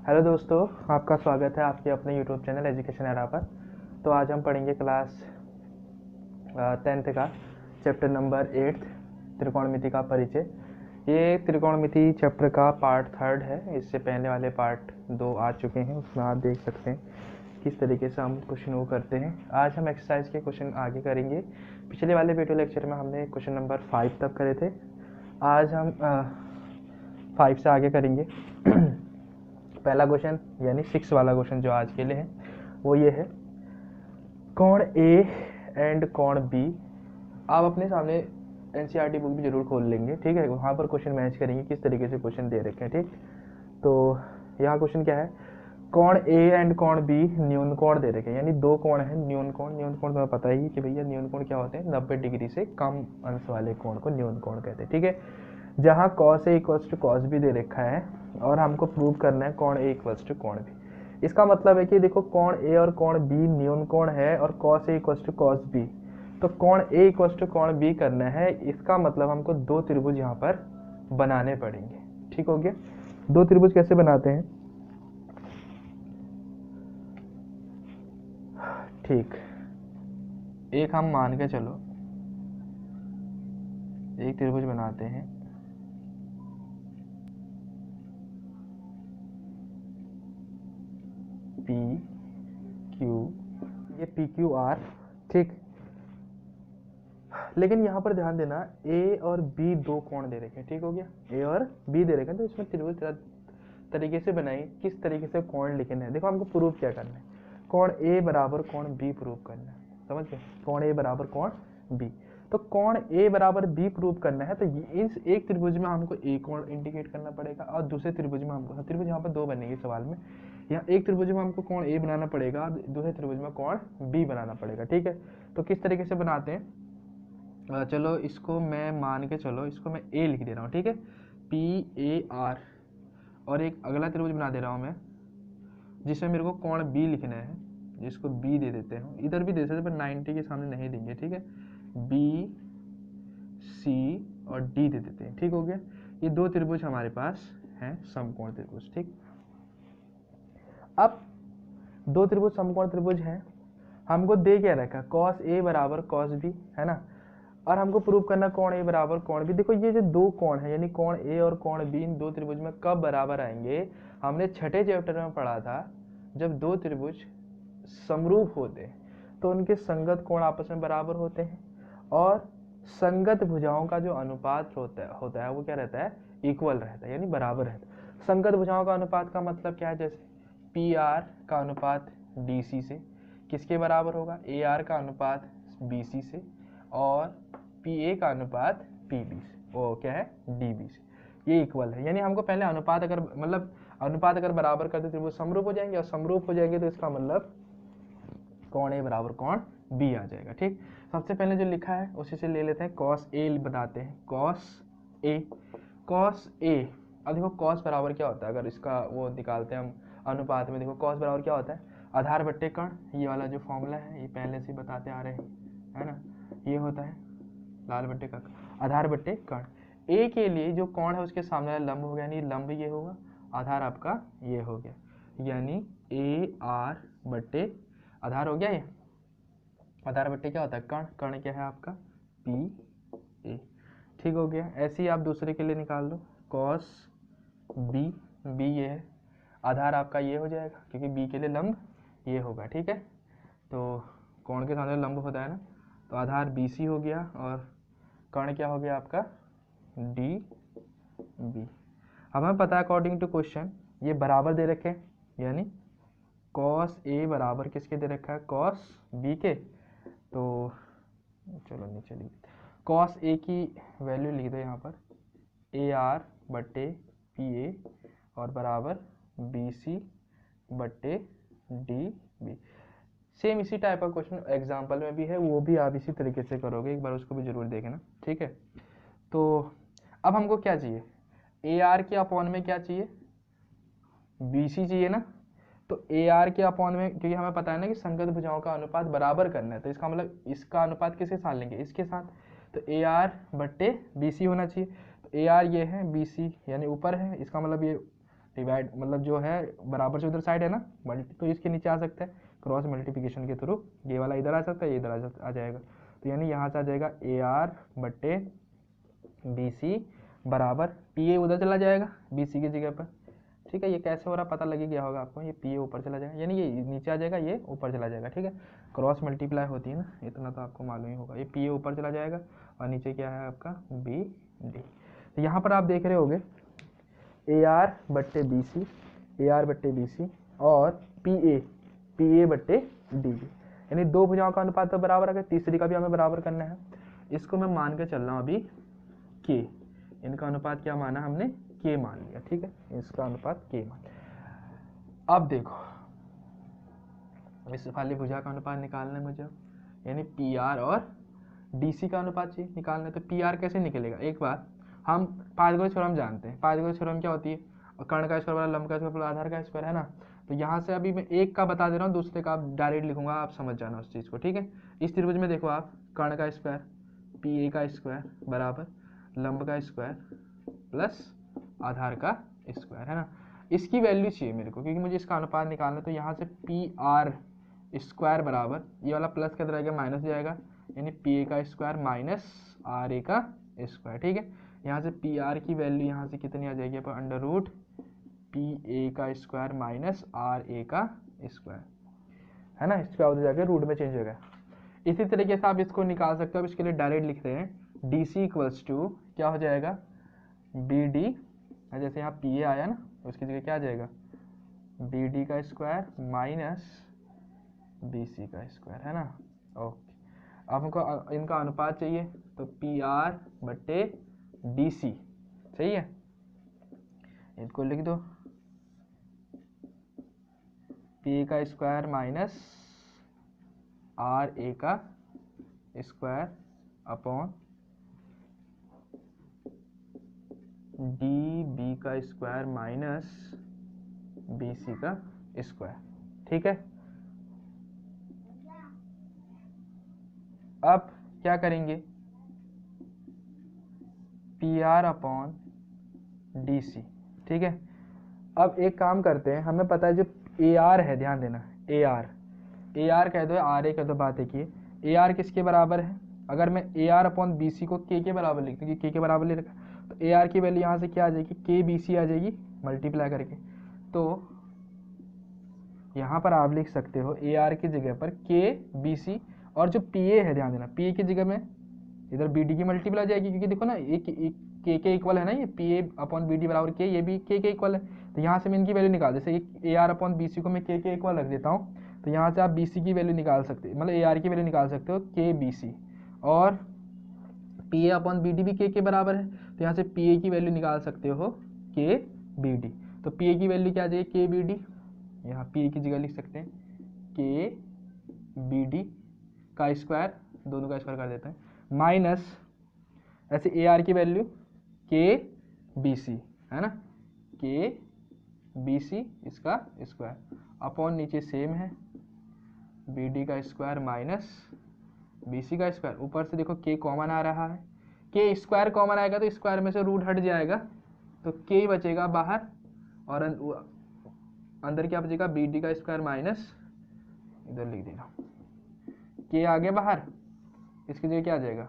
Hello दोस्तों, आपका स्वागत है आपके अपने यूट्यूब चैनल एजुकेशन एरा पर। तो आज हम पढ़ेंगे क्लास 10th का चैप्टर नंबर 8 त्रिकोणमिति का परिचय। ये त्रिकोणमिति चैप्टर का पार्ट 3 है। इससे पहले वाले पार्ट 2 आ चुके हैं, उसमें आप देख सकते हैं किस तरीके से हम क्वेश्चन वो करते हैं। आज हम एक्सरसाइज के क्वेश्चन आगे करेंगे। पिछले वाले वीडियो लेक्चर में हमने क्वेश्चन नंबर 5 तक करे थे। आज हम 5 से आगे करेंगे। पहला क्वेश्चन यानी 6 वाला क्वेश्चन जो आज के लिए है वो ये है, कोण ए एंड कोण बी। आप अपने सामने एनसीईआरटी बुक भी जरूर खोल लेंगे, ठीक है। वहाँ पर क्वेश्चन मैच करेंगे किस तरीके से क्वेश्चन दे रखे हैं, ठीक। तो यहाँ क्वेश्चन क्या है, कोण ए एंड कोण बी न्यून कोण दे रखे हैं, यानी दो कोण है न्यून कोण। न्यून कोण तुम्हें पता ही कि भैया न्यून कोण क्या होते हैं, 90 डिग्री से कम अंश वाले कोण को न्यून कोण कहते हैं, ठीक है। जहाँ cos A equals to cos B दे रखा है और हमको प्रूव करना है कोण ए इक्वल्स टू कोण बी। इसका मतलब है कि देखो कोण ए और कोण बी न्यून कोण है और cos A equals to cos B, तो कोण ए इक्वल्स टू कोण बी करना है। इसका मतलब हमको दो त्रिभुज यहाँ पर बनाने पड़ेंगे, ठीक हो गया। दो त्रिभुज कैसे बनाते हैं, ठीक। एक हम मान के चलो एक त्रिभुज बनाते हैं, पी क्यू, ये पी क्यू आर, ठीक। लेकिन यहाँ पर ध्यान देना, ए और बी दो कोण दे रखे हैं, ठीक हो गया। ए और बी दे रखे हैं, तो इसमें त्रिभुज तरीके से बनाएंगे। किस तरीके से कोण लिखना है, देखो हमको प्रूव क्या करना है, कोण ए बराबर कोण बी प्रूव करना है, समझ गए। कोण ए बराबर कोण बी, तो कोण ए बराबर बी प्रूव करना है। तो इस एक त्रिभुज में हमको ए कोण इंडिकेट करना पड़ेगा और दूसरे त्रिभुज में हमको, त्रिभुज यहाँ पर दो बनेंगे सवाल में, यहाँ एक त्रिभुज में हमको कोण ए बनाना पड़ेगा और दूसरे त्रिभुज में कोण बी बनाना पड़ेगा, ठीक है। तो किस तरीके से बनाते हैं, चलो इसको मैं मान के चलो, इसको मैं ए लिख दे रहा हूँ, ठीक है, पी ए आर। और एक अगला त्रिभुज बना दे रहा हूँ मैं जिसमें मेरे को कोण बी लिखना है, जिसको बी दे देते हैं। इधर भी दे सकते पर 90 के सामने नहीं देंगे, ठीक है। बी सी और डी दे देते हैं, ठीक हो गया। ये दो त्रिभुज हमारे पास हैं, समकोण त्रिभुज, ठीक। अब दो त्रिभुज समकोण त्रिभुज हैं, हमको दे क्या रखा, कॉस ए बराबर कॉस बी, है ना। और हमको प्रूव करना कोण ए बराबर कोण बी। देखो ये जो दो कोण है यानी कोण ए और कोण बी, इन दो त्रिभुज में कब बराबर आएंगे, हमने छठे चैप्टर में पढ़ा था, जब दो त्रिभुज समरूप होते हैं तो उनके संगत कोण आपस में बराबर होते हैं और संगत भुजाओं का जो अनुपात होता है वो क्या रहता है, इक्वल रहता है, यानी बराबर रहता है। संगत भुजाओं का अनुपात का मतलब क्या है, जैसे पी आर का अनुपात डी सी से किसके बराबर होगा, ए आर का अनुपात बी सी से और पी ए का अनुपात पी बी से, वो क्या है, डी बी से। ये इक्वल है, यानी हमको पहले अनुपात अगर मतलब अनुपात अगर बराबर करते त्रिभुज समरूप हो जाएंगे और समरूप हो जाएंगे तो इसका मतलब कोण ए बराबर कोण बी आ जाएगा, ठीक। सबसे पहले जो लिखा है उसी से ले लेते हैं, कॉस ए बताते हैं, कॉस ए। कॉस ए, अब देखो कॉस बराबर क्या होता है, अगर इसका वो निकालते हैं हम अनुपात में, देखो कॉस बराबर क्या होता है, आधार बट्टे कर्ण। ये वाला जो फॉर्मूला है ये पहले से बताते आ रहे हैं, है ना। ये होता है लाल बट्टे का आधार बट्टे कर्ण। ए के लिए जो कोण है उसके सामने वाला लंब हो गया, यानी लंब ये होगा, आधार आपका ये हो गया, यानी ए आर बट्टे आधार हो गया। ये आधार बट्टे क्या होता है, कर्ण। कर्ण क्या है आपका, पी ए, ठीक हो गया। ऐसे ही आप दूसरे के लिए निकाल लो, कॉस बी। बी ये है, आधार आपका ये हो जाएगा क्योंकि बी के लिए लंब ये होगा, ठीक है। तो कोण के सामने लंब होता है ना, तो आधार बी सी हो गया और कर्ण क्या हो गया आपका, डी बी। हमें पता है अकॉर्डिंग टू क्वेश्चन ये बराबर दे रखे हैं, यानी कॉस ए बराबर किसके दे रखा है, कॉस बी के। तो चलो नीचे लिख, कॉस ए की वैल्यू लिख दो यहाँ पर, ए आर बट्टे पी ए और बराबर बी सी बट्टे डी बी। सेम इसी टाइप का क्वेश्चन एग्जाम्पल में भी है, वो भी आप इसी तरीके से करोगे, एक बार उसको भी जरूर देखना, ठीक है। तो अब हमको क्या चाहिए, ए आर के अपॉन में क्या चाहिए, बी सी चाहिए ना। तो ए आर के अपॉन में, क्योंकि हमें पता है ना कि संगत भुजाओं का अनुपात बराबर करना है, तो इसका मतलब इसका अनुपात किसके साथ लेंगे, इसके साथ। तो ए आर बट्टे बी सी होना चाहिए। तो ए आर ये है, बी सी यानी ऊपर है, इसका मतलब ये डिवाइड मतलब जो है बराबर से उधर साइड है ना, तो इसके नीचे आ सकता है क्रॉस मल्टीप्लिकेशन के थ्रू, ये वाला इधर आ सकता है, ये इधर आ जाएगा। तो यानी यहाँ से आ जाएगा AR/BC बराबर PA उधर चला जाएगा BC की जगह पर। ठीक है, ये कैसे हो रहा पता लगे गया होगा आपको, ये PA ऊपर चला जाएगा, यानी ये नीचे आ जाएगा, ये ऊपर चला जाएगा। ठीक है, क्रॉस मल्टीप्लाई होती है ना, इतना तो आपको मालूम ही होगा। ये PA ऊपर चला जाएगा और नीचे क्या है आपका BD। तो यहाँ पर आप देख रहे होगे AR/BC और PA/DB, यानी दो भुजाओं का अनुपात तो बराबर है, तीसरी का भी हमें बराबर करना है। इसको मैं मान के चल रहा हूँ अभी K, इनका अनुपात क्या माना हमने, K मान लिया। ठीक है, इसका अनुपात K मान। अब देखो इस वाली भुजा का अनुपात निकालना है मुझे, यानी PR और DC का अनुपात चाहिए निकालना है। तो PR कैसे निकलेगा, एक बार हम पाइथागोरस थ्योरम जानते हैं। पाइथागोरस थ्योरम क्या होती है, कर्ण का स्क्वायर बराबर लंब का स्क्वायर आधार का स्क्वायर, है ना। तो यहाँ से अभी मैं एक का बता दे रहा हूँ, दूसरे का आप डायरेक्ट लिखूंगा, आप समझ जाना उस चीज़ को। ठीक है, इस त्रिभुज में देखो आप, कर्ण का स्क्वायर PA का स्क्वायर बराबर लंब का स्क्वायर प्लस आधार का स्क्वायर, है ना। इसकी वैल्यू चाहिए मेरे को, क्योंकि मुझे इसका अनुपात निकालना है। तो यहाँ से PR स्क्वायर बराबर ये वाला प्लस के तरह माइनस जाएगा, यानी PA का स्क्वायर माइनस RA का स्क्वायर। ठीक है, यहाँ से PR की वैल्यू यहाँ से कितनी आ जाएगी पर अंडर रूट PA का स्क्वायर माइनस RA का स्क्वायर, है ना। इसके बाद जाके रूट में चेंज हो गया। इसी तरीके से आप इसको निकाल सकते हो। अब इसके लिए डायरेक्ट लिखते हैं DC इक्वल्स टू क्या हो जाएगा BD, जैसे यहाँ PA आया ना, उसकी जगह क्या आ जाएगा BD का स्क्वायर माइनस BC का स्क्वायर, है ना। ओके, अब हमको इनका अनुपात चाहिए, तो PR/DC सही है, इनको लिख दो PA का स्क्वायर माइनस RA का स्क्वायर अपॉन DB का स्क्वायर माइनस BC का स्क्वायर। ठीक है, अब क्या करेंगे PR/DC। ठीक है, अब एक काम करते हैं, हमें पता है जो AR है, ध्यान देना AR कह दो, RA कह दो, बात है कि AR किसके बराबर है। अगर मैं AR/BC को K के बराबर लिखते हैं, K के बराबर ले रखा, तो AR की वैल्यू यहाँ से क्या आ जाएगी KBC आ जाएगी मल्टीप्लाई करके। तो यहाँ पर आप लिख सकते हो AR की जगह पर KBC, और जो PA है ध्यान देना PA की जगह में इधर BD की मल्टीप्लाई आ जाएगी, क्योंकि देखो ना एक K इक्वल है ना, ये PA/BD बराबर K, ये भी K इक्वल है। तो यहाँ से मैं इनकी वैल्यू निकाल, जैसे AR/BC को मैं K इक्वल रख देता हूँ, तो यहाँ से आप BC की वैल्यू निकाल सकते हो, मतलब AR की वैल्यू निकाल सकते हो KBC, और PA/BD भी K के बराबर है, तो यहाँ से PA की वैल्यू निकाल सकते हो KBD। तो PA की वैल्यू क्या आ जाएगी KBD, यहाँ PA की जगह लिख सकते हैं KBD का स्क्वायर, दोनों का स्क्वायर कर देते हैं, माइनस ऐसे AR की वैल्यू KBC, है ना, KBC इसका स्क्वायर अपॉन नीचे सेम है BD का स्क्वायर माइनस BC का स्क्वायर। ऊपर से देखो K कॉमन आ रहा है, K स्क्वायर कॉमन आएगा तो स्क्वायर में से रूट हट जाएगा, तो K बचेगा बाहर, और अंदर क्या बचेगा BD का स्क्वायर माइनस, इधर लिख देना K आगे बाहर, इसकी जगह क्या आ जाएगा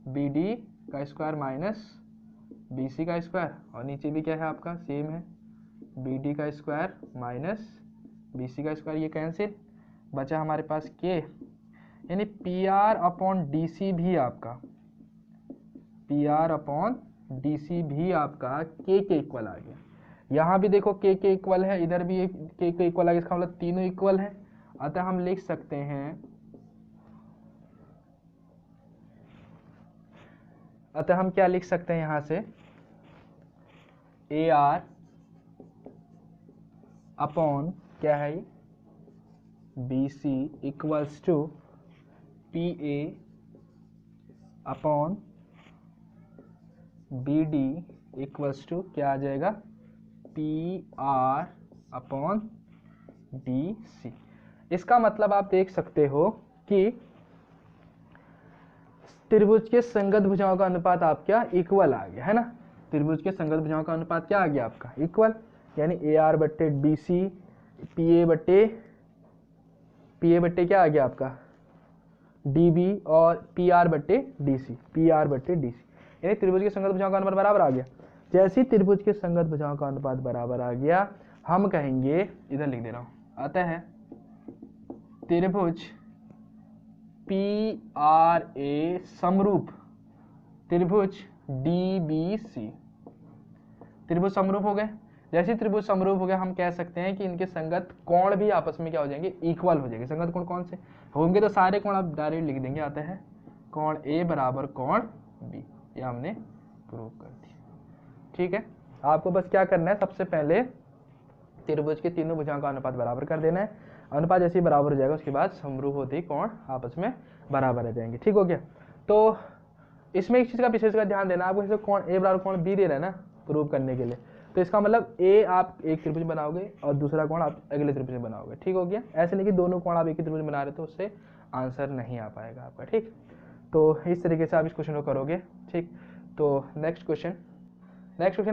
BD का स्क्वायर माइनस BC का स्क्वायर, और नीचे भी क्या है आपका सेम है BD का स्क्वायर माइनस BC का स्क्वायर, ये कैंसिल, बचा हमारे पास K, यानी PR/DC भी आपका PR/DC भी आपका K के इक्वल आ गया। यहाँ भी देखो K के इक्वल है, इधर भी K के इक्वल आ गया, इसका मतलब तीनों इक्वल है। अतः हम लिख सकते हैं, अतः हम क्या लिख सकते हैं यहाँ से AR अपॉन क्या है ये BC equals to PA upon BD equals to क्या आ जाएगा PR/DC। इसका मतलब आप देख सकते हो कि त्रिभुज के संगत भुजाओं का अनुपात आप क्या इक्वल आ गया, है ना। त्रिभुज के संगत भुजाओं का अनुपात क्या आ गया आपका इक्वल। यानी ए आर बट्टे डी सी, पी ए बट्टे क्या आ गया आपका डी बी, और पी आर बट्टे डी सी, यानी त्रिभुज के संगत भुजाओं का अनुपात बराबर आ गया। जैसे ही त्रिभुज के संगत भुजाओं का अनुपात बराबर आ गया, हम कहेंगे, इधर लिख दे रहा हूं, अतः त्रिभुज पी आर ए समरूप त्रिभुज डी बी सी, त्रिभुज समरूप हो गए। जैसे त्रिभुज समरूप हो गया, हम कह सकते हैं कि इनके संगत कोण भी आपस में क्या हो जाएंगे, इक्वल हो जाएंगे। संगत कोण कौन से होंगे, तो सारे कोण आप डायरेक्ट लिख देंगे, आता है कोण ए बराबर कोण बी, ये हमने प्रूव कर दिया। ठीक है, आपको बस क्या करना है, सबसे पहले त्रिभुज के तीनों भुजाओं का अनुपात बराबर कर देना है। अनुपात जैसे ही बराबर हो जाएगा, उसके बाद समरूप होते ही कोण आपस में बराबर रह जाएंगे। ठीक हो गया। तो इसमें एक चीज का विशेष का ध्यान देना, आपको कोण ए बराबर कोण बी दे रहा है ना प्रूव करने के लिए, तो इसका मतलब ए आप एक त्रिभुज बनाओगे और दूसरा कोण आप अगले त्रिभुज में बनाओगे। ठीक हो गया। ऐसे नहीं कि दोनों कोण आप एक ही त्रिभुज बना रहे, तो उससे आंसर नहीं आ पाएगा आपका। ठीक, तो इस तरीके से आप इस क्वेश्चन को करोगे। ठीक, तो नेक्स्ट क्वेश्चन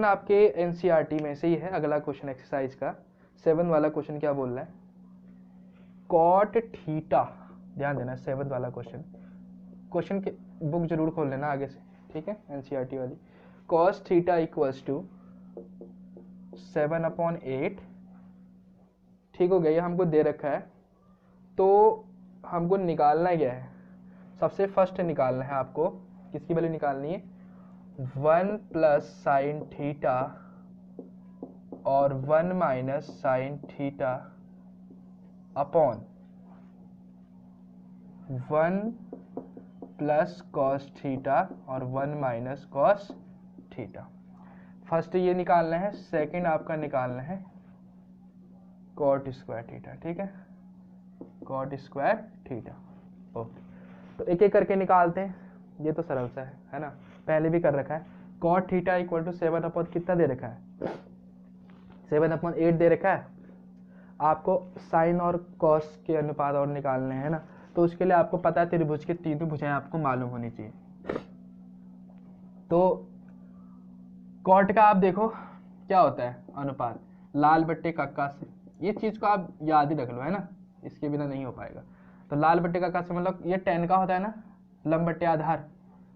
आपके एनसीईआरटी में से ही है। अगला क्वेश्चन एक्सरसाइज का 7 वाला क्वेश्चन क्या बोल रहा है, कॉट थीटा, ध्यान देना 7 वाला क्वेश्चन के बुक जरूर खोल लेना आगे से, ठीक है, एनसीईआरटी वाली। Cos theta equals to 7/8। ठीक हो गया, ये हमको दे रखा है, तो हमको निकालना क्या है, सबसे फर्स्ट निकालना है आपको, किसकी वैल्यू निकालनी है, 1 प्लस साइन थीटा और 1 minus sine theta upon 1 plus cos theta और 1 माइनस कॉस थीटा। फर्स्ट ये निकालना है, सेकंड आपका निकालना है कॉट स्क्वायर थीटा। ठीक है, कॉट स्क्वायर थीटा। ओके, तो एक एक करके निकालते हैं, ये तो सरल सा है ना, पहले भी कर रखा है। Cot theta equal to 7 upon कितना दे रखा है, 7/8 दे रखा है। आपको साइन और कॉस के अनुपात और निकालने हैं ना, तो उसके लिए आपको पता है त्रिभुज के तीनों भुजाएं आपको मालूम होनी चाहिए। तो कॉट का आप देखो क्या होता है अनुपात, लाल बट्टे कक्का से, ये चीज को आप याद ही रख लो, है ना, इसके बिना नहीं हो पाएगा। तो लाल बट्टे कक्का से मतलब ये tan का होता है ना, लंब बट्टे आधार,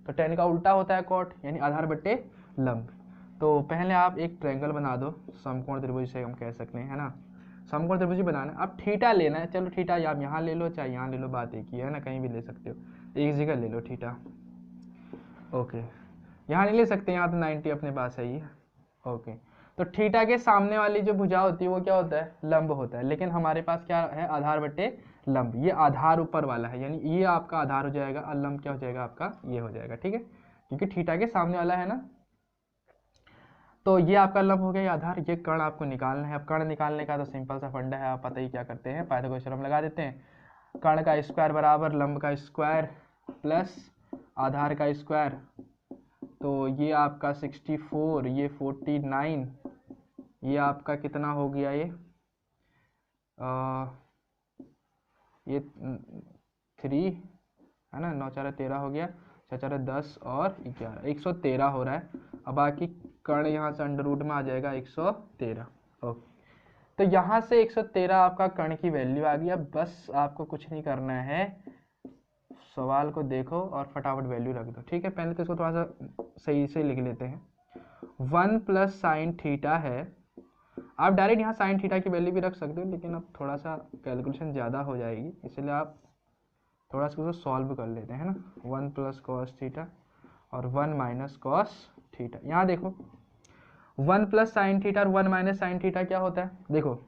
तो tan का उल्टा होता है कॉट, यानी आधार बट्टे लंब। तो पहले आप एक ट्रायंगल बना दो, समकोण त्रिभुज से हम कह सकते हैं, है ना, समकोण त्रिभुज बनाना। अब थीटा लेना है, चलो थीटा आप यहाँ ले लो चाहे यहाँ ले लो, बात एक ही है ना, कहीं भी ले सकते हो, एक जगह ले लो थीटा। ओके, यहाँ नहीं ले सकते, यहाँ तो 90 अपने पास है ही। ओके, तो थीटा के सामने वाली जो भुजा होती है वो क्या होता है, लंब होता है, लेकिन हमारे पास क्या है, आधार बट्टे लंब। ये आधार ऊपर वाला है, यानी ये आपका आधार हो जाएगा और लंब क्या हो जाएगा आपका, ये हो जाएगा। ठीक है, क्योंकि थीटा के सामने वाला है ना, तो ये आपका लंब हो गया, ये आधार। ये कर्ण आपको निकालना है। अब कर्ण निकालने का तो सिंपल सा फंडा है, आप पता ही क्या करते हैं, पाइथागोरस थ्योरम लगा देते हैं। कर्ण का स्क्वायर बराबर लंब का स्क्वायर प्लस आधार का स्क्वायर, तो ये आपका 64, ये 49, ये आपका कितना हो गया, ये 3 है ना, 9 4 13 हो गया, 6 4 10 और 11, 113 हो रहा है। अब बाकी कर्ण यहाँ से अंडर रूट में आ जाएगा 113। ओके, तो यहाँ से 113 आपका कर्ण की वैल्यू आ गई। अब बस आपको कुछ नहीं करना है, सवाल को देखो और फटाफट वैल्यू रख दो। ठीक है, पहले तो इसको थोड़ा सा सही से लिख लेते हैं। 1 प्लस साइन थीटा है, आप डायरेक्ट यहाँ साइन थीटा की वैल्यू भी रख सकते हो, लेकिन अब थोड़ा सा कैलकुलेशन ज़्यादा हो जाएगी, इसलिए आप थोड़ा सा उसको सॉल्व कर लेते हैं ना। 1 प्लस कॉस थीटा और 1 माइनस कॉस थीटा। यहाँ देखो 1 प्लस साइन थीटा और 1 माइनस साइन थीटा क्या होता है, देखो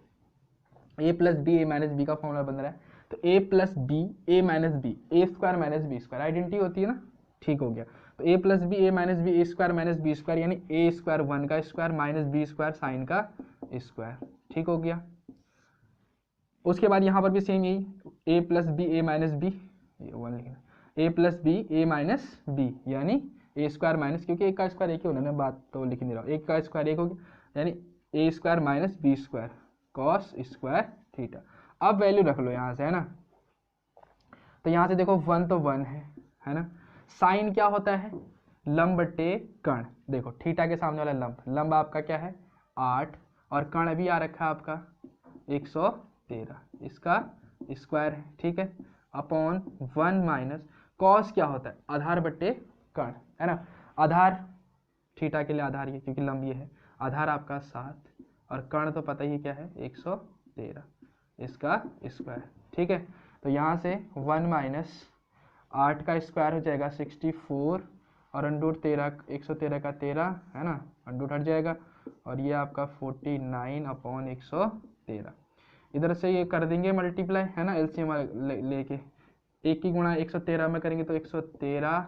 a plus B A minus B का फॉर्मूला बन रहा है, तो a plus B A minus B, A square minus B square, identity होती है ना। ठीक हो गया, तो a plus B A minus B, A square minus B square, यानी ए स्क्वायर 1 का square minus B square sine का स्क्वायर। ठीक हो गया। उसके बाद यहाँ पर भी सेम यही, a plus B A minus B, ये 1 लिखना, a plus B A minus B, यानी ए स्क्वायर माइनस, क्योंकि एक का स्क्वायर एक ही होना है, बात तो लिख नहीं रहा हूँ, एक का स्क्वायर एक हो गया, यानी A square minus B square cos square theta. अब वैल्यू रख लो यहाँ से, है ना, तो यहाँ से देखो 1 तो 1 है ना। साइन क्या होता है, लंब बट्टे कर्ण। देखो थीटा के सामने वाला लंब, लंब आपका क्या है 8, और कर्ण भी आ रखा है आपका 113, इसका स्क्वायर है, ठीक है, अपॉन 1 माइनस कॉस क्या होता है, आधार बट्टे कर्ण, है ना। आधार थीटा के लिए आधार ये, क्योंकि लंब ये है, आधार आपका 7 और कर्ण तो पता ही क्या है 113, इसका स्क्वायर, ठीक है। तो यहाँ से 1 माइनस 8 का स्क्वायर हो जाएगा 64 और अंडूट 13, 113 का 13 है ना, अंडूट हट जाएगा और ये आपका 49 अपॉन 113। इधर से ये कर देंगे मल्टीप्लाई, है ना, एलसीएम लेके, एक की गुणा 113 में करेंगे तो 113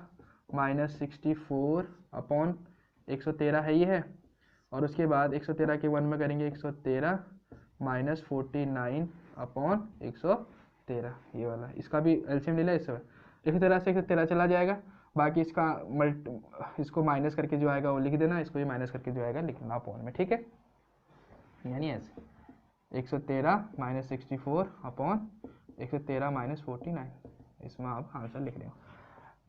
माइनस 64 अपॉन 113 है ये है, और उसके बाद 113 के 1 में करेंगे 113 माइनस 49 अपॉन 113, ये वाला, इसका भी एलसीएम ले लिया, इस 113 से 113 चला जाएगा, बाकी इसका इसको माइनस करके जो आएगा वो लिख देना, इसको भी माइनस करके जो आएगा लिखना अपॉन में, ठीक है, यानी ऐसे 113 माइनस 64 अपॉन 113 माइनस 49, इसमें आप आंसर लिख रहे हो।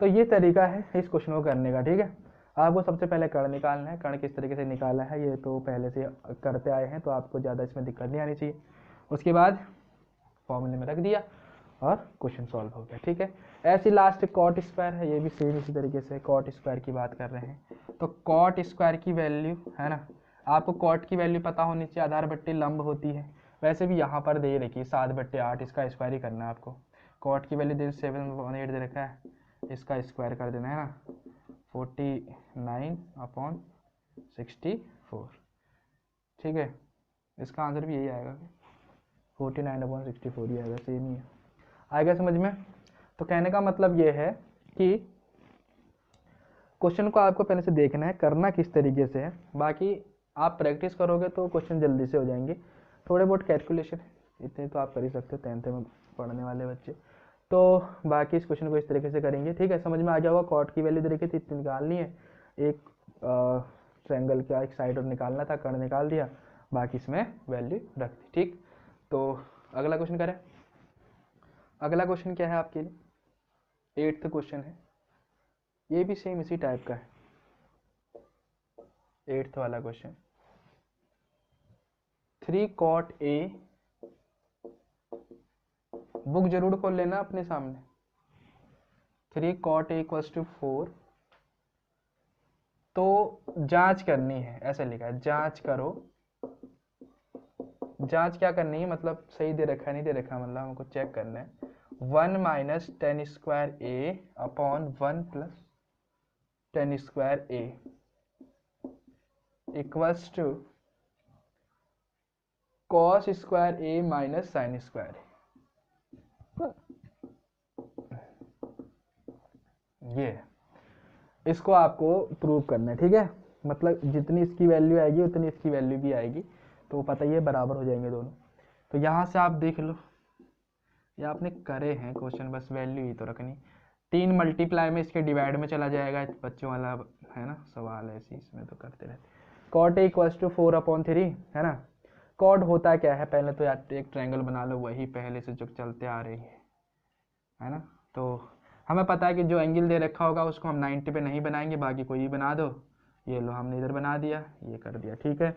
तो ये तरीका है इस क्वेश्चन को करने का, ठीक है। आपको सबसे पहले कर्ण निकालना है, कर्ण किस तरीके से निकाला है ये तो पहले से करते आए हैं, तो आपको ज़्यादा इसमें दिक्कत नहीं आनी चाहिए। उसके बाद फॉर्मूले में रख दिया और क्वेश्चन सॉल्व हो गया, ठीक है। ऐसी लास्ट कॉट स्क्वायर है, ये भी सेम इसी तरीके से कॉट स्क्वायर की बात कर रहे हैं। तो कॉट स्क्वायर की वैल्यू, है ना, आपको कॉट की वैल्यू पता होनी चाहिए, आधार बट्टे लंब होती है, वैसे भी यहाँ पर दे रखी है 7/8, इसका स्क्वायर ही करना है आपको। कॉट की वैल्यू दे 7/8 दे रखा है, इसका स्क्वायर कर देना है ना, 49 अपॉन 64, ठीक है। इसका आंसर भी यही आएगा, 49 अपॉन 64 ही आएगा, सेम ही है, आएगा समझ में। तो कहने का मतलब ये है कि क्वेश्चन को आपको पहले से देखना है, करना किस तरीके से है, बाकी आप प्रैक्टिस करोगे तो क्वेश्चन जल्दी से हो जाएंगे। थोड़े बहुत कैलकुलेशन इतने तो आप कर ही सकते हो 10th में पढ़ने वाले बच्चे, तो बाकी इस क्वेश्चन को इस तरीके से करेंगे, ठीक है। समझ में आ गया होगा, कॉट की वैल्यू तरीके से इतनी निकालनी है, एक ट्रायंगल का एक साइड और निकालना था, कर्ण निकाल दिया, बाकी इसमें वैल्यू रख दी, ठीक। तो अगला क्वेश्चन करें। अगला क्वेश्चन क्या है आपके लिए, 8th क्वेश्चन है, ये भी सेम इसी टाइप का है, 8th वाला क्वेश्चन। 3 cot A, बुक जरूर खोल लेना अपने सामने। 3 cot A इक्वल्स टू 4, तो जांच करनी है, ऐसे लिखा है, जांच करो। जांच क्या करनी है, मतलब सही दे रखा है नहीं दे रखा, मतलब हमको चेक करना है। 1 minus 10 square A upon 1 plus 10 square A equals to cos square A minus sine square A. ये इसको आपको प्रूव करना है, ठीक है। मतलब जितनी इसकी वैल्यू आएगी उतनी इसकी वैल्यू भी आएगी, तो पता ही है बराबर हो जाएंगे दोनों। तो यहाँ से आप देख लो, ये आपने करे हैं क्वेश्चन, बस वैल्यू ही तो रखनी, 3 मल्टीप्लाई में इसके डिवाइड में चला जाएगा, बच्चों वाला है ना सवाल, ऐसे इसमें तो करते रहते। कॉट ए इक्वल्स टू 4/3, है ना। कॉट होता क्या है, पहले तो यार एक ट्रायंगल बना लो, वही पहले से जो चलते आ रही है ना। तो हमें पता है कि जो एंगल दे रखा होगा उसको हम 90 पे नहीं बनाएंगे, बाकी कोई भी बना दो, ये लो हमने इधर बना दिया, ये कर दिया, ठीक है।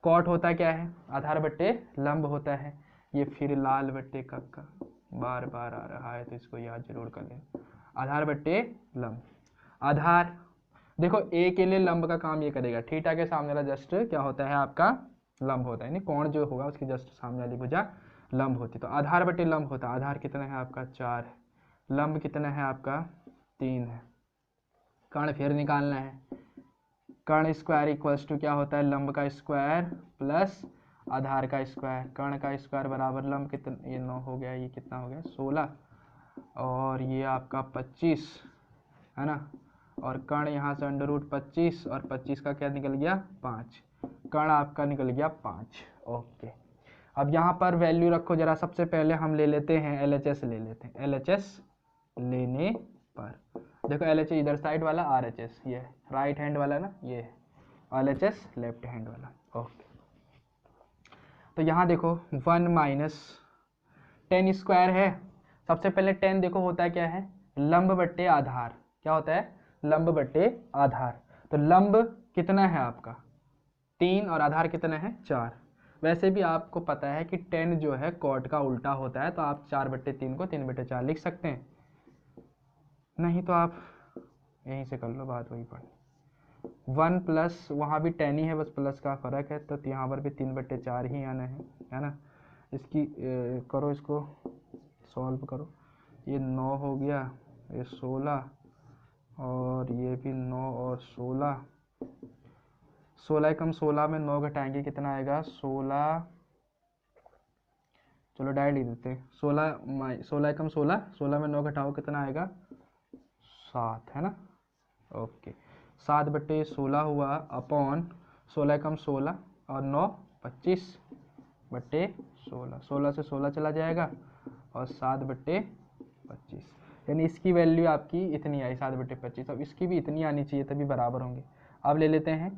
कॉट होता क्या है, आधार बट्टे लंब होता है, ये फिर लाल बट्टे कक्का बार बार आ रहा है, तो इसको याद जरूर कर लें, आधार बट्टे लंब। आधार देखो ए के लिए लंब का काम ये करेगा, थीटा के सामने वाला जस्ट क्या होता है आपका, लंब होता है, यानी कोण जो होगा उसकी जस्ट सामने वाली भुजा लंब होती है। तो आधार बटे लंब होता है, आधार कितना है आपका 4 है, लंब कितना है आपका 3 है। कर्ण फिर निकालना है, कर्ण स्क्वायर इक्वल्स टू क्या होता है, लंब का स्क्वायर प्लस आधार का स्क्वायर, कर्ण का स्क्वायर बराबर लंब कितना, ये 9 हो गया, ये कितना हो गया 16, और ये आपका 25 है ना, और कर्ण यहाँ से अंडर रूट 25 और 25 का क्या निकल गया 5, कर्ण आपका निकल गया 5। ओके, अब यहाँ पर वैल्यू रखो जरा, सबसे पहले हम ले लेते हैं LHS, ले लेते हैं LHS लेने पर, देखो LHS इधर साइड वाला, RHS ये राइट हैंड वाला ना, ये LHS लेफ्ट हैंड वाला। ओके, तो यहाँ देखो 1 माइनस 10 स्क्वायर है, सबसे पहले 10 देखो होता है क्या है, लंब बट्टे आधार, क्या होता है लंब बट्टे आधार। तो लंब कितना है आपका 3 और आधार कितना है 4, वैसे भी आपको पता है कि टेन जो है कॉट का उल्टा होता है, तो आप 4/3 को 3/4 लिख सकते हैं, नहीं तो आप यहीं से कर लो, बात वही पड़ी। 1 प्लस वहाँ भी टेन ही है, बस प्लस का फ़र्क है, तो यहाँ पर भी 3/4 ही आना है ना। इसकी करो, इसको सॉल्व करो, ये 9 हो गया, ये 16 और ये भी 9 और 16, 16 कम 16 में 9 घटाएंगे कितना आएगा 16, चलो डायरेक्ट लिख देते हैं, 16 कम 16 में 9 घटाओ कितना आएगा 7, है ना। ओके, 7/16 हुआ अपॉन 16 कम 16 और 9 25/16, 16 से 16 चला जाएगा और 7/25, यानी इसकी वैल्यू आपकी इतनी आई 7/25। अब इसकी भी इतनी आनी चाहिए तभी बराबर होंगे। अब ले लेते हैं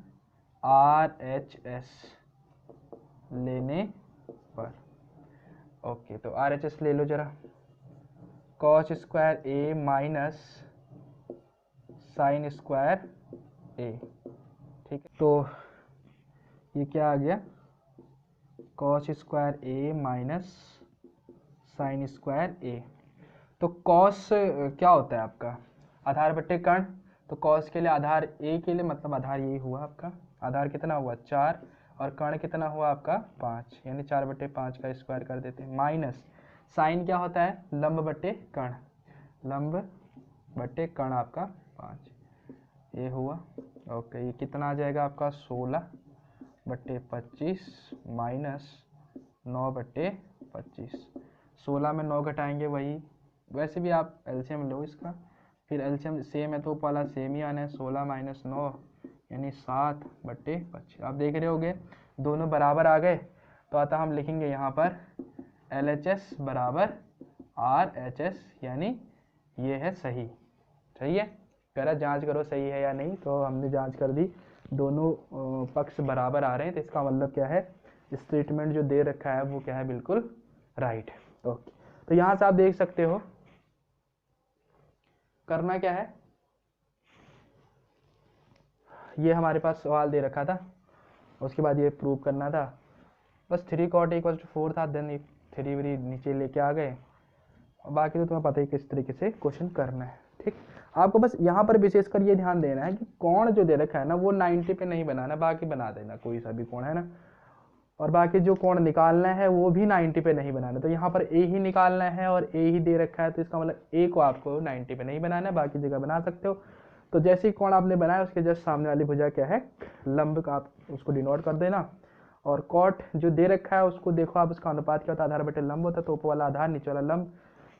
RHS लेने पर। ओके, तो RHS ले लो जरा, cos square A minus sine square A, ठीक है। तो ये क्या आ गया, cos square A minus sine square A। तो cos क्या होता है आपका, आधार बट्टे कर्ण, तो cos के लिए आधार A के लिए मतलब आधार यही हुआ आपका, आधार कितना हुआ 4 और कर्ण कितना हुआ आपका 5, यानी 4/5 का स्क्वायर कर देते हैं, माइनस साइन क्या होता है लंब बट्टे कर्ण, लंब बट्टे कर्ण आपका 5, ये हुआ। ओके, ये कितना आ जाएगा आपका 16/25 माइनस 9/25, 16 में 9 घटाएंगे वही, वैसे भी आप एलसीएम लो इसका, फिर एलसीएम सेम है तो वाला सेम ही आना है, 16 माइनस 9 यानी 7/25। आप देख रहे होगे दोनों बराबर आ गए, तो अतः हम लिखेंगे यहाँ पर LHS बराबर RHS, यानी ये है सही, सही है। करा जांच करो सही है या नहीं, तो हमने जांच कर दी, दोनों पक्ष बराबर आ रहे हैं, तो इसका मतलब क्या है, स्टेटमेंट जो दे रखा है वो क्या है, बिल्कुल राइट है। ओके, तो यहाँ से आप देख सकते हो करना क्या है, ये हमारे पास सवाल दे रखा था, उसके बाद ये प्रूव करना था, बस 3 cot A = 4 था, देन 3 3 नीचे लेके आ गए, और बाकी तो तुम्हें पता ही किस तरीके से क्वेश्चन करना है, ठीक। आपको बस यहाँ पर विशेषकर ये ध्यान देना है कि कोण जो दे रखा है ना वो 90 पे नहीं बनाना, बाकी बना देना कोई सा भी कोण, है ना, और बाकी जो कोण निकालना है वो भी 90 पे नहीं बनाना। तो यहाँ पर A ही निकालना है और A ही दे रखा है, तो इसका मतलब A को आपको 90 पे नहीं बनाना है, बाकी जगह बना सकते हो। तो जैसे ही कोण आपने बनाया उसके जस्ट सामने वाली भुजा क्या है, लंब का, आप उसको डिनोट कर देना, और कॉट जो दे रखा है उसको देखो आप, उसका अनुपात क्या होता है, आधार बटे लंब होता है, तो ऊपर वाला आधार नीचे वाला लंब,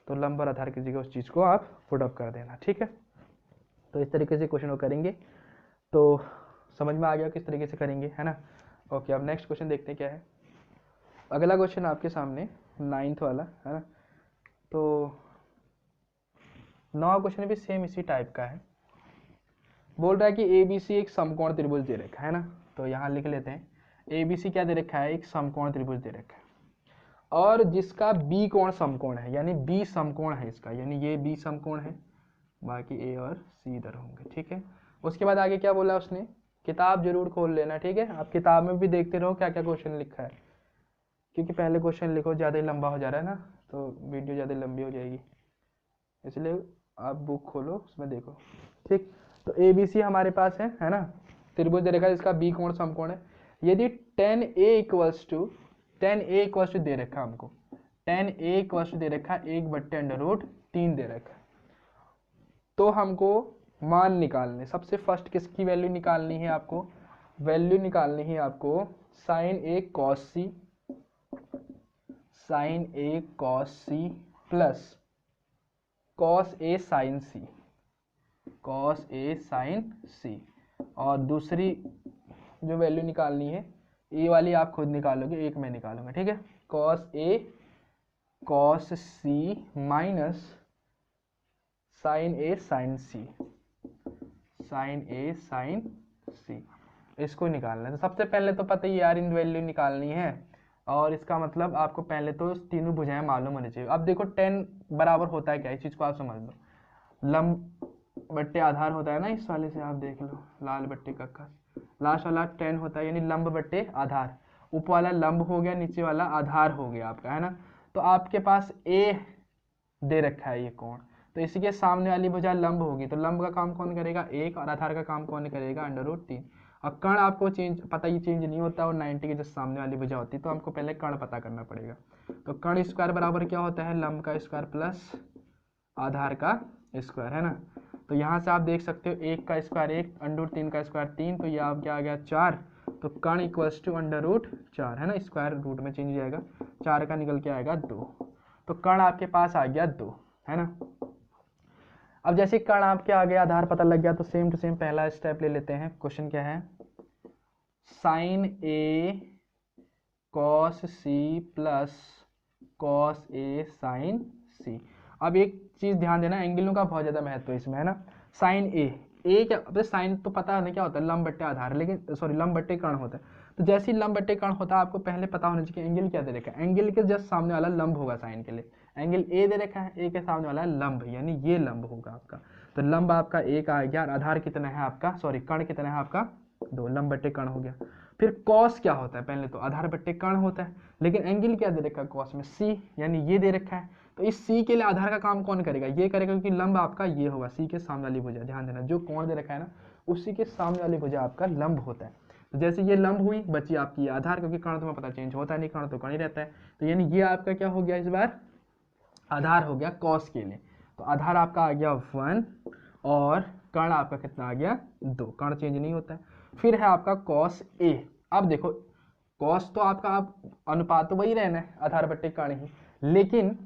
तो लंब और आधार की जगह उस चीज़ को आप पुट अप कर देना, ठीक है। तो इस तरीके से क्वेश्चन को करेंगे, तो समझ में आ गया किस तरीके से करेंगे, है ना। ओके, अब नेक्स्ट क्वेश्चन देखते हैं क्या है। अगला क्वेश्चन आपके सामने 9th वाला, है ना, तो 9वां क्वेश्चन भी सेम इसी टाइप का है, बोल रहा है कि ABC एक समकोण त्रिभुज दे रखा है ना, तो यहाँ लिख लेते हैं ABC क्या दे रखा है, एक समकोण त्रिभुज दे रखा है, और जिसका B कोण समकोण है, यानी B समकोण है इसका, यानी ये B समकोण है, बाकी A और C इधर होंगे, ठीक है। उसके बाद आगे क्या बोला उसने, किताब जरूर खोल लेना, ठीक है, आप किताब में भी देखते रहो क्या क्या क्वेश्चन लिखा है, क्योंकि पहले क्वेश्चन लिखो ज़्यादा ही लंबा हो जा रहा है ना, तो वीडियो ज़्यादा लंबी हो जाएगी, इसलिए आप बुक खोलो उसमें देखो, ठीक। तो ABC हमारे पास है ना, त्रिभुज दे रखा है जिसका B कोण समकोण है, यदि tan A इक्वल्स टू दे रखा हमको, tan A इक्वल्स टू दे रखा 1/√3 दे रखा, तो हमको मान निकालने, सबसे फर्स्ट किसकी वैल्यू निकालनी है आपको, वैल्यू निकालनी है आपको sin A cos C plus cos A sin C, और दूसरी जो वैल्यू निकालनी है ए वाली आप खुद निकालोगे, एक मैं निकालूंगा, ठीक है। cos A cos C minus sin A sin C, इसको निकालना है। तो सबसे पहले तो पता ही यार इन वैल्यू निकालनी है, और इसका मतलब आपको पहले तो तीनों भुजाएं मालूम होनी चाहिए। अब देखो tan बराबर होता है क्या, इस चीज को आप समझ लो, लंब बट्टे आधार होता है ना, इस वाले से आप देख लो, लाल बट्टे कक्का लास्ट वाला tan होता है, यानी लंब बट्टे आधार, ऊपर वाला लंब हो गया, नीचे वाला आधार हो गया आपका, है ना। तो आपके पास ए दे रखा है ये कोण, तो इसी के सामने वाली भुजा लंब होगी, तो लंब का काम कौन करेगा 1 और आधार का काम कौन करेगा √3। और कर्ण आपको चेंज पता, ये चेंज नहीं होता और 90 के जो सामने वाली भुजा होती है, तो हमको पहले कर्ण पता करना पड़ेगा। तो कर्ण स्क्वायर बराबर क्या होता है, लंब का स्क्वायर प्लस आधार का स्क्वायर, है ना। तो यहाँ से आप देख सकते हो 1 का स्क्वायर 1, √3 का स्क्वायर 3, तो ये आप क्या आ गया 4। तो कर्ण इक्वल्स टू √4, है ना, स्क्वायर रूट में चेंज हो जाएगा, 4 का निकल के आएगा 2। तो कर्ण आपके पास आ गया 2, है ना। अब जैसे कर्ण आपके आ गया, आधार पता लग गया, तो सेम टू सेम पहला स्टेप ले लेते हैं। क्वेश्चन क्या है, sign A cos C plus cos A sign सी। अब एक चीज ध्यान देना, एंगलों का बहुत ज्यादा महत्व है इसमें, है ना। साइन ए क्या, अब साइन तो पता नहीं क्या होता है, लंब बट्टे आधार, लेकिन सॉरी लंब बट्टे कर्ण होता है। तो जैसे ही लंब बट्टे कर्ण होता है, आपको पहले पता होना चाहिए एंगल क्या दे रखा है। एंगल के जस्ट सामने वाला लंब होगा साइन के लिए, एंगल ए दे रखा है, ए के सामने वाला लंब, यानी ये लंब होगा आपका। तो लंब आपका 1 आ गया, और आधार कितना है आपका, सॉरी कर्ण कितना है आपका 2, लंब बट्टे कर्ण हो गया। फिर कॉस क्या होता है, पहले तो आधार बट्टे कर्ण होता है, लेकिन एंगल क्या दे रखा है कॉस में, सी, यानी ये दे रखा है। तो इस सी के लिए आधार का काम कौन करेगा, ये करेगा, क्योंकि लंब आपका ये होगा, सी के सामने वाली भुजा, ध्यान देना जो कोण दे रखा है ना, उसी के सामने वाली भुजा आपका लंब होता है। तो जैसे ये लंब हुई, बची आपकी ये आधार, क्योंकि कर्ण तुम्हें पता चेंज होता नहीं, कर्ण तो कर्ण ही रहता है। तो यानी ये आपका क्या हो गया इस बार, आधार हो गया कॉस के लिए। तो आधार आपका आ गया 1 और कर्ण आपका कितना आ गया 2, कर्ण चेंज नहीं होता है। फिर है आपका कॉस ए। अब देखो कॉस तो आपका आप अनुपात तो वही रहना है, आधार बट्टे कर्ण ही, लेकिन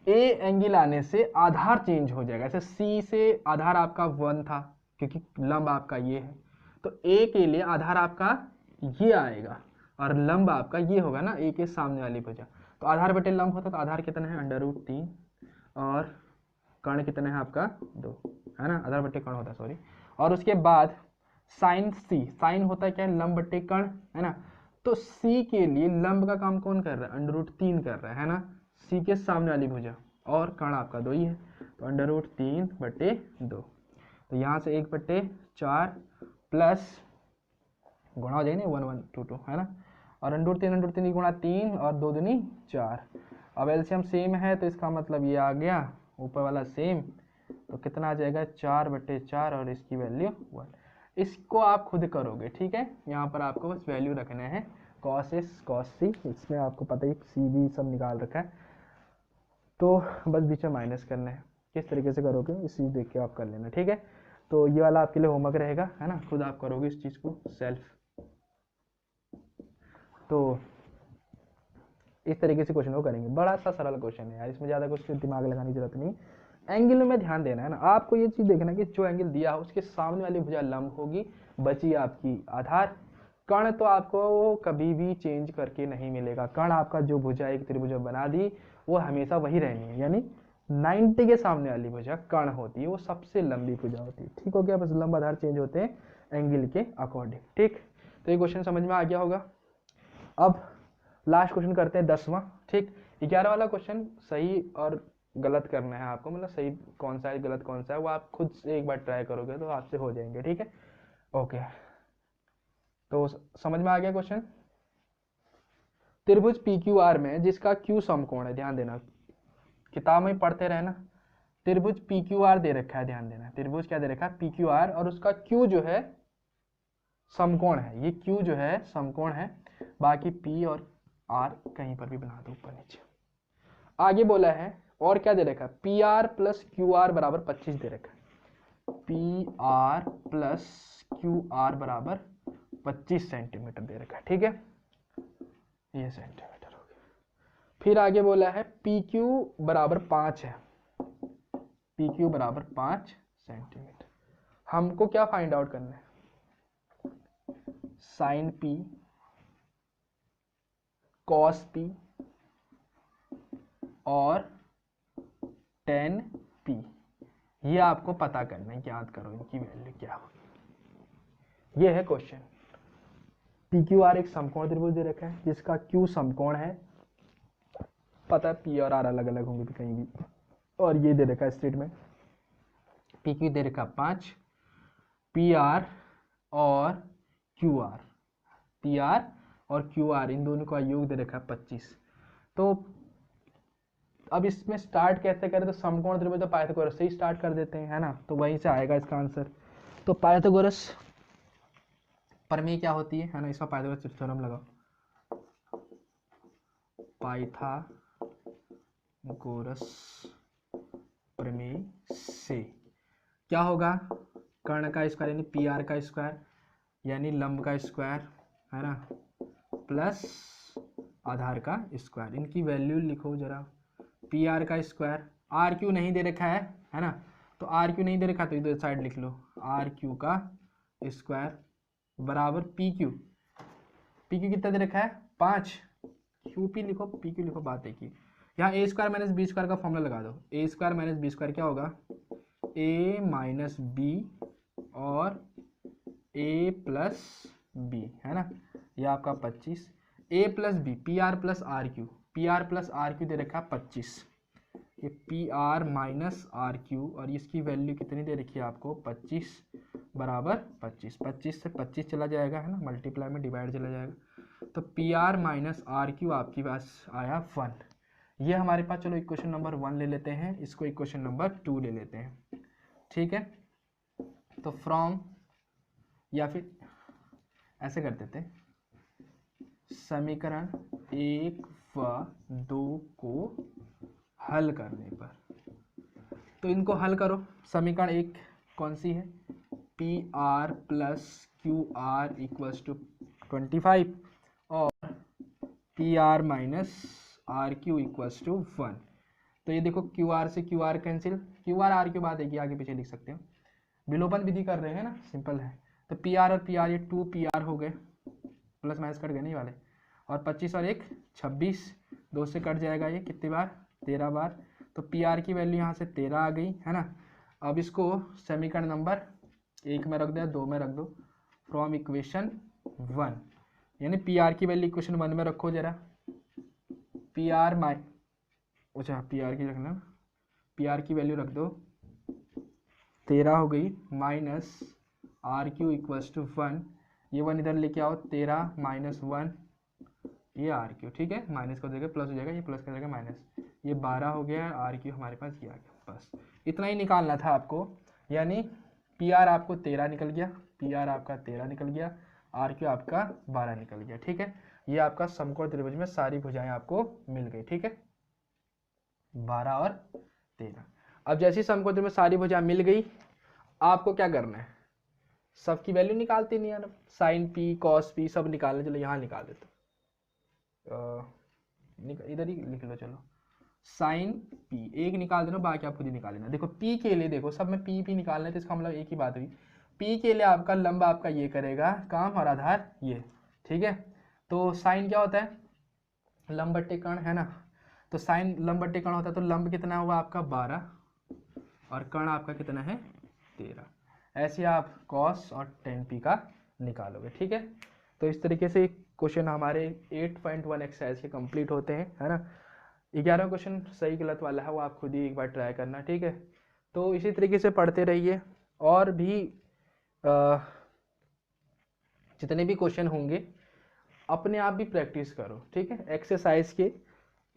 ए एंगल आने से आधार चेंज हो जाएगा। ऐसे सी से आधार आपका 1 था, क्योंकि लंब आपका ये है, तो ए के लिए आधार आपका ये आएगा, और लंब आपका ये होगा ना, ए के सामने वाली भुजा। तो आधार बटे लंब होता है, तो आधार कितना है √3, और कर्ण कितना है आपका 2, है ना, आधार बटे कर्ण होता है, सॉरी। और उसके बाद साइन सी, साइन होता है क्या, लंब बटे कर्ण, है ना। तो सी के लिए लंब का काम कौन कर रहा है, √3 कर रहा है ना, सी के सामने वाली भुजा, और कर्ण आपका 2 ही है, तो √3/2। तो यहाँ से 1/4 प्लस गुणा हो जाएगी ना, 1 1 2 2, है ना। और √3 गुणा 3 और 2 दूनी 4। अब एलसीएम सेम है, तो इसका मतलब ये आ गया ऊपर वाला सेम, तो कितना आ जाएगा 4/4, और इसकी वैल्यू 1। इसको आप खुद करोगे, ठीक है, यहाँ पर आपको बस वैल्यू रखना है, कॉस एस कॉस सी, इसमें आपको पता ही सी भी सब निकाल रखा है, तो बस बीच में माइनस करना है। किस तरीके से करोगे इस चीज़ देख के आप कर लेना, ठीक है। तो ये वाला आपके लिए होमवर्क रहेगा, है ना, खुद आप करोगे इस चीज़ को सेल्फ। तो इस तरीके से क्वेश्चन को करेंगे, बड़ा सा सरल क्वेश्चन है यार, इसमें ज़्यादा कुछ दिमाग लगाने की जरूरत नहीं। एंगल में ध्यान देना है ना, आपको ये चीज़ देखना कि जो एंगल दिया है उसके सामने वाली भुजा लंब होगी, बची आपकी आधार। कर्ण तो आपको कभी भी चेंज करके नहीं मिलेगा, कर्ण आपका जो भुजा एक त्रिभुज बना दी वो हमेशा वही रहनी है, यानी 90 के सामने वाली भुजा कर्ण होती है, वो सबसे लंबी भुजा होती है, ठीक हो गया। बस लंब आधार चेंज होते हैं एंगल के अकॉर्डिंग, ठीक। तो ये क्वेश्चन समझ में आ गया होगा। अब लास्ट क्वेश्चन करते हैं 10वां, ठीक। 11 वाला क्वेश्चन सही और गलत करना है आपको, मतलब सही कौन सा है गलत कौन सा है वो आप खुद से एक बार ट्राई करोगे तो आपसे हो जाएंगे, ठीक है। ओके, तो समझ में आ गया क्वेश्चन। त्रिभुज PQR में जिसका Q समकोण है, ध्यान देना, किताब में पढ़ते रहना। त्रिभुज PQR दे रखा है, ध्यान देना, त्रिभुज क्या दे रखा है PQR, और उसका Q जो है समकोण है, ये Q जो है समकोण है, बाकी P और R कहीं पर भी बना दो ऊपर नीचे। आगे बोला है और क्या दे रखा है, PR + QR = 25 दे रखा है, PR + QR = 25 सेंटीमीटर दे रखा है, ठीक है, ये सेंटीमीटर हो गया। फिर आगे बोला है PQ = 5 है, PQ = 5 सेंटीमीटर। हमको क्या फाइंड आउट करना है, साइन P कॉस P और tan P, ये आपको पता करना है, याद करो इनकी वैल्यू क्या होगी। ये है क्वेश्चन। PQR एक समकोण त्रिभुज दे रखा है जिसका Q समकोण है, पता है P और R अलग अलग होंगे कहीं भी, और ये दे रखा है स्टेटमेंट, PQ दे रखा 5, PR और QR पी आर और क्यू आर, इन दोनों का योग दे रखा है 25। तो अब इसमें स्टार्ट कैसे करें, तो समकोण त्रिभुज तो पाइथागोरस से ही स्टार्ट कर देते हैं, है ना, तो वहीं से आएगा इसका आंसर। तो पाइथागोरस प्रमेय क्या होती है ना, इसका पाइथागोरस थ्योरम लगाओ। पाइथागोरस प्रमेय से क्या होगा, कर्ण का स्क्वायर यानी पी आर का स्क्वायर यानी लंब का स्क्वायर, है ना, प्लस आधार का स्क्वायर, इनकी वैल्यू लिखो जरा। पी आर का स्क्वायर, आर क्यू नहीं दे रखा है ना, तो आर क्यू नहीं दे रखा तो इधर साइड लिख लो, आर क्यू का स्क्वायर बराबर पी क्यू। पी क्यू कितना दे रखा है 5, क्यू पी लिखो, पी क्यू लिखो, बात है कि यहाँ ए स्क्वायर माइनस बी स्क्वायर का फॉर्मूला लगा दो। ए स्क्वायर माइनस बी स्क्वायर क्या होगा, ए माइनस बी और ए प्लस बी, है ना, ये आपका 25। A plus B, P R plus R Q, P R plus R Q दे रखा है 25, ये P R minus R Q और इसकी वैल्यू कितनी दे रखी है आपको 25 बराबर 25। 25 से 25 चला जाएगा, है ना, मल्टीप्लाई में डिवाइड चला जाएगा, तो P R minus R Q आपके पास आया 1। ये हमारे पास, चलो इक्वेशन नंबर 1 ले लेते हैं, इसको इक्वेशन नंबर 2 ले लेते हैं, ठीक है। तो फ्रॉम, या फिर ऐसे कर देते हैं, समीकरण 1 व 2 को हल करने पर, तो इनको हल करो। समीकरण 1 कौन सी है, P R plus Q R equals to 25 और P R minus R Q equals to 1। तो ये देखो क्यू आर से Q R cancel, Q R R के बाद एक आगे पीछे लिख सकते हो, विलोपन विधि कर रहे हैं ना, सिंपल है। तो पी आर और पी आर, ये 2 पी आर हो गए, प्लस माइनस कट गए नहीं वाले, और 25 और 1 26, 2 से कट जाएगा, ये कितनी बार 13 बार। तो पी आर की वैल्यू यहाँ से 13 आ गई, है ना। अब इसको समीकरण नंबर 1 में रख दो, 2 में रख दो, फ्रॉम इक्वेशन 1, यानी पी आर की वैल्यू इक्वेशन 1 में रखो जरा। पी आर अच्छा पी आर की रखना, पी आर की वैल्यू रख दो 13 हो गई, minus R Q equals to 1, ये 1 इधर लेके आओ, 13 माइनस 1 ये आर क्यू, ठीक है, माइनस को देगा प्लस हो जाएगा, ये प्लस कर जाएगा माइनस, ये 12 हो गया, आर क्यू हमारे पास ये आ गया। बस इतना ही निकालना था आपको, यानी पी आर आपको 13 निकल गया, पी आर आपका 13 निकल गया, आर क्यू आपका 12 निकल गया, ठीक है। ये आपका समकोण त्रिभुज में सारी भुजाएं आपको मिल गई, ठीक है, 12 और 13। अब जैसी समकोण त्रिभुज में सारी भुजाएं मिल गई, आपको क्या करना है, सबकी वैल्यू निकालती नहीं यार, साइन पी कॉस पी सब निकालने, चलो यहाँ निकाल देते, इधर ही लिख लो, चलो साइन पी एक निकाल देना, बाकी आप खुद ही निकाल लेना। देखो पी के लिए, देखो सब में पी निकालना है, तो इसका मतलब एक ही बात हुई, पी के लिए आपका लंब आपका ये करेगा काम और आधार ये, ठीक है। तो साइन क्या होता है, लंब बट्टे कर्ण, है ना, तो साइन लंब बट्टे कर्ण होता है, तो लंब कितना हुआ आपका 12 और कर्ण आपका कितना है 13। ऐसे आप कॉस और tan p का निकालोगे, ठीक है। तो इस तरीके से क्वेश्चन हमारे 8.1 एक्सरसाइज के कंप्लीट होते हैं, है ना। 11वां क्वेश्चन सही गलत वाला है, वो आप खुद ही एक बार ट्राई करना, ठीक है। तो इसी तरीके से पढ़ते रहिए, और भी जितने भी क्वेश्चन होंगे अपने आप भी प्रैक्टिस करो, ठीक है। एक्सरसाइज के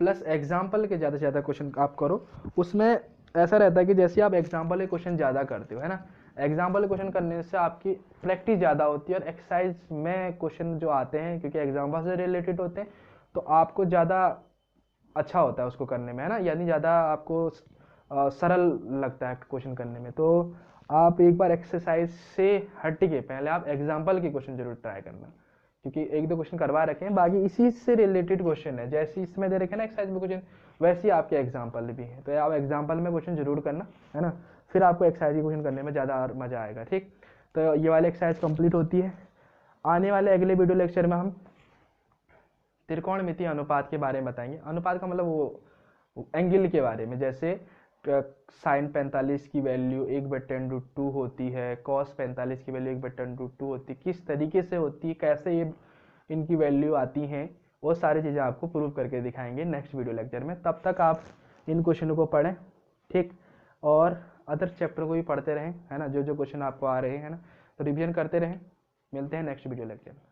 प्लस एग्जाम्पल के ज़्यादा से ज़्यादा क्वेश्चन आप करो, उसमें ऐसा रहता है कि जैसे आप एग्जाम्पल के क्वेश्चन ज़्यादा करते हो, है ना, एग्जाम्पल क्वेश्चन करने से आपकी प्रैक्टिस ज़्यादा होती है, और एक्सरसाइज में क्वेश्चन जो आते हैं क्योंकि एग्जाम्पल से रिलेटेड होते हैं, तो आपको ज़्यादा अच्छा होता है उसको करने में, है ना, यानी ज़्यादा आपको सरल लगता है क्वेश्चन करने में। तो आप एक बार एक्सरसाइज से हट के पहले आप एग्जाम्पल के क्वेश्चन जरूर ट्राई करना, क्योंकि 1-2 क्वेश्चन करवा रखे हैं, बाकी इसी से रिलेटेड क्वेश्चन है, जैसे इसमें दे रखे ना एक्सरसाइज में क्वेश्चन, वैसे ही आपके एग्जाम्पल भी है, तो आप एग्जाम्पल में क्वेश्चन जरूर करना, है ना, फिर आपको एक्सरसाइज के क्वेश्चन करने में ज़्यादा और मज़ा आएगा, ठीक। तो ये वाली एक्सरसाइज कंप्लीट होती है। आने वाले अगले वीडियो लेक्चर में हम त्रिकोणमितीय अनुपात के बारे में बताएंगे। अनुपात का मतलब वो एंगल के बारे में, जैसे साइन 45 की वैल्यू 1/10√2 होती है, कॉस 45 की वैल्यू 1/10√2 होती है, किस तरीके से होती है, कैसे ये इनकी वैल्यू आती हैं, वो सारी चीज़ें आपको प्रूव करके दिखाएंगे नेक्स्ट वीडियो लेक्चर में। तब तक आप इन क्वेश्चनों को पढ़ें, ठीक, और अदर चैप्टर को भी पढ़ते रहें, है ना, जो जो क्वेश्चन आपको आ रहे हैं, है ना, तो रिवीजन करते रहें। मिलते हैं नेक्स्ट वीडियो लेक्चर में।